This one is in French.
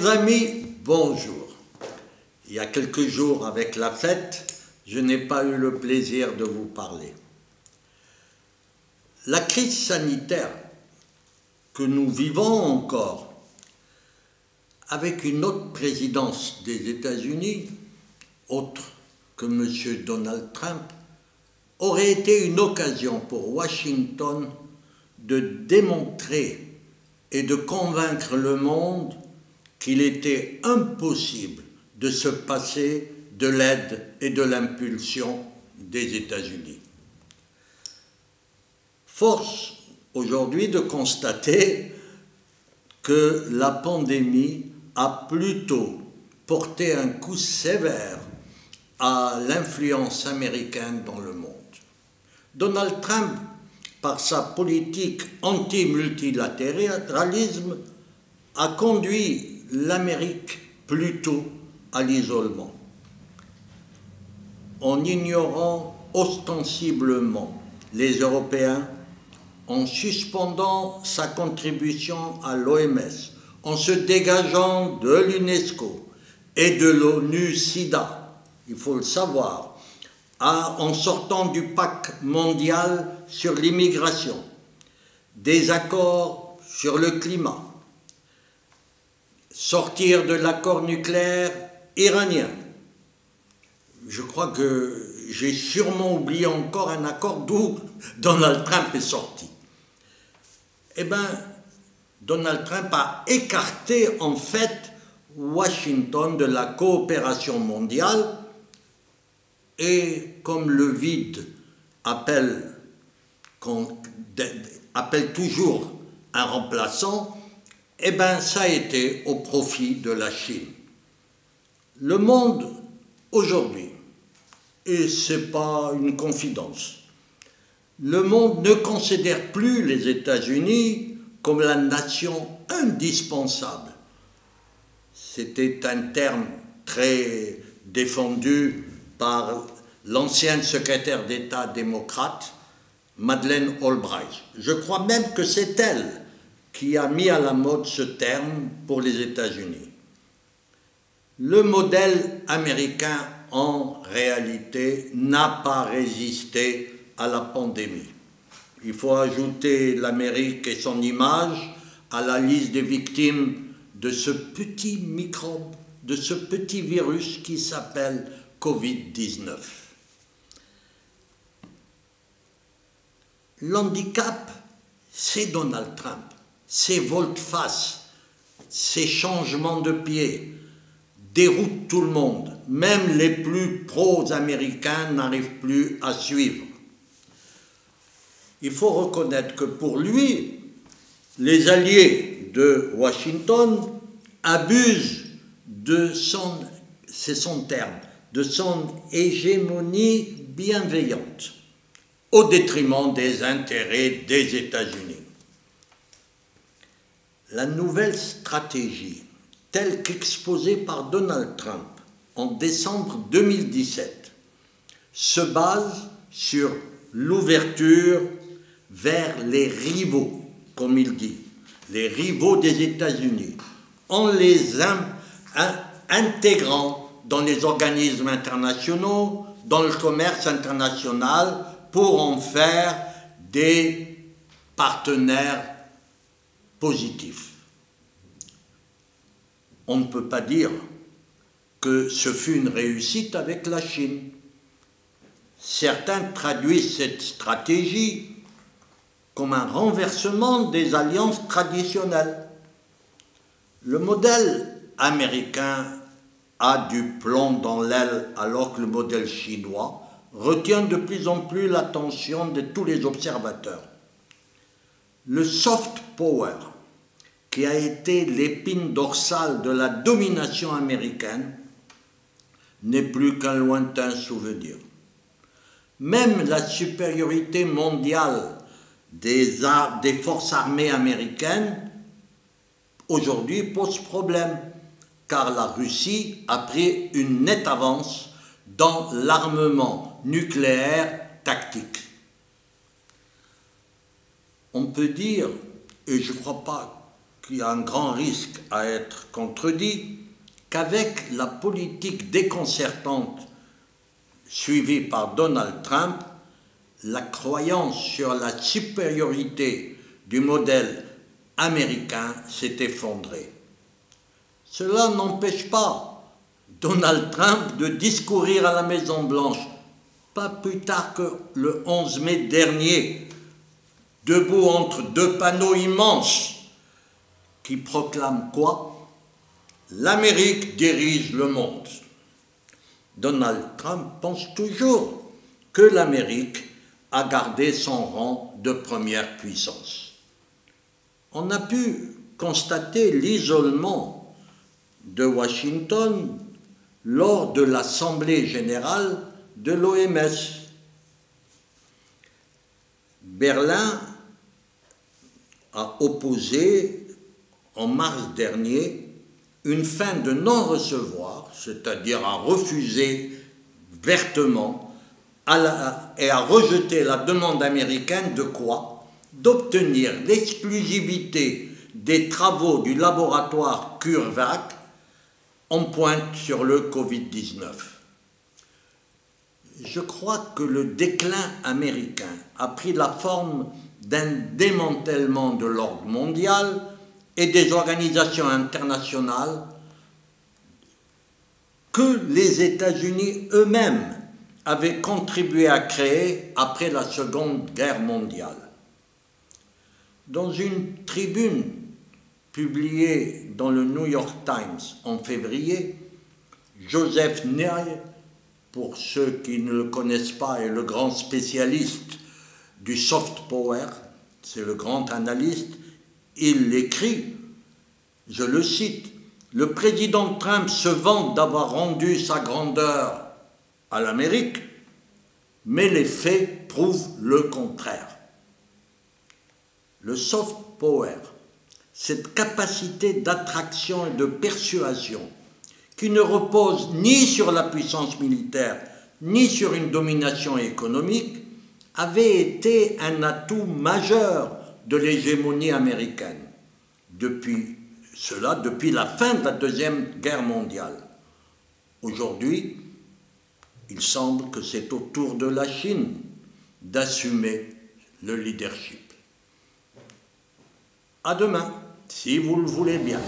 Chers amis, bonjour. Il y a quelques jours, avec la fête, je n'ai pas eu le plaisir de vous parler. La crise sanitaire que nous vivons encore, avec une autre présidence des États-Unis, autre que M. Donald Trump, aurait été une occasion pour Washington de démontrer et de convaincre le monde qu'il était impossible de se passer de l'aide et de l'impulsion des États-Unis. Force aujourd'hui de constater que la pandémie a plutôt porté un coup sévère à l'influence américaine dans le monde. Donald Trump, par sa politique anti-multilatéralisme, a conduit l'Amérique plutôt à l'isolement, en ignorant ostensiblement les Européens, en suspendant sa contribution à l'OMS, en se dégageant de l'UNESCO et de l'ONU-SIDA, il faut le savoir, en sortant du pacte mondial sur l'immigration, des accords sur le climat, sortir de l'accord nucléaire iranien. Je crois que j'ai sûrement oublié encore un accord d'où Donald Trump est sorti. Eh bien, Donald Trump a écarté en fait Washington de la coopération mondiale et comme le vide appelle toujours un remplaçant, eh bien ça a été au profit de la Chine. Le monde aujourd'hui, et ce n'est pas une confidence, le monde ne considère plus les États-Unis comme la nation indispensable. C'était un terme très défendu par l'ancienne secrétaire d'État démocrate, Madeleine Albright. Je crois même que c'est elle qui a mis à la mode ce terme pour les États-Unis. Le modèle américain, en réalité, n'a pas résisté à la pandémie. Il faut ajouter l'Amérique et son image à la liste des victimes de ce petit microbe, de ce petit virus qui s'appelle Covid-19. L'handicap, c'est Donald Trump, ses volte-face, ses changements de pied déroutent tout le monde. Même les plus pro-américains n'arrivent plus à suivre. Il faut reconnaître que pour lui, les alliés de Washington abusent de c'est son terme, de son hégémonie bienveillante, au détriment des intérêts des États-Unis. La nouvelle stratégie, telle qu'exposée par Donald Trump en décembre 2017, se base sur l'ouverture vers les rivaux, comme il dit, les rivaux des États-Unis, en les intégrant dans les organismes internationaux, dans le commerce international, pour en faire des partenaires positifs. On ne peut pas dire que ce fut une réussite avec la Chine. Certains traduisent cette stratégie comme un renversement des alliances traditionnelles. Le modèle américain a du plomb dans l'aile alors que le modèle chinois retient de plus en plus l'attention de tous les observateurs. Le soft power, qui a été l'épine dorsale de la domination américaine, n'est plus qu'un lointain souvenir. Même la supériorité mondiale des forces armées américaines aujourd'hui pose problème, car la Russie a pris une nette avance dans l'armement nucléaire tactique. On peut dire, et je ne crois pas qui a un grand risque à être contredit, qu'avec la politique déconcertante suivie par Donald Trump, la croyance sur la supériorité du modèle américain s'est effondrée. Cela n'empêche pas Donald Trump de discourir à la Maison-Blanche, pas plus tard que le 11 mai dernier, debout entre deux panneaux immenses qui proclament quoi? L'Amérique dirige le monde. Donald Trump pense toujours que l'Amérique a gardé son rang de première puissance. On a pu constater l'isolement de Washington lors de l'Assemblée générale de l'OMS. Berlin a opposé en mars dernier une fin de non-recevoir, c'est-à-dire a refusé vertement et a rejeté la demande américaine de quoi? D'obtenir l'exclusivité des travaux du laboratoire CureVac en pointe sur le Covid-19. Je crois que le déclin américain a pris la forme d'un démantèlement de l'ordre mondial et des organisations internationales que les États-Unis eux-mêmes avaient contribué à créer après la Seconde Guerre mondiale. Dans une tribune publiée dans le New York Times en février, Joseph Nye, pour ceux qui ne le connaissent pas, est le grand spécialiste du soft power, c'est le grand analyste, il écrit, je le cite, « Le président Trump se vante d'avoir rendu sa grandeur à l'Amérique, mais les faits prouvent le contraire. » Le soft power, cette capacité d'attraction et de persuasion qui ne repose ni sur la puissance militaire, ni sur une domination économique, avait été un atout majeur de l'hégémonie américaine, depuis la fin de la Deuxième Guerre mondiale. Aujourd'hui, il semble que c'est au tour de la Chine d'assumer le leadership. À demain, si vous le voulez bien.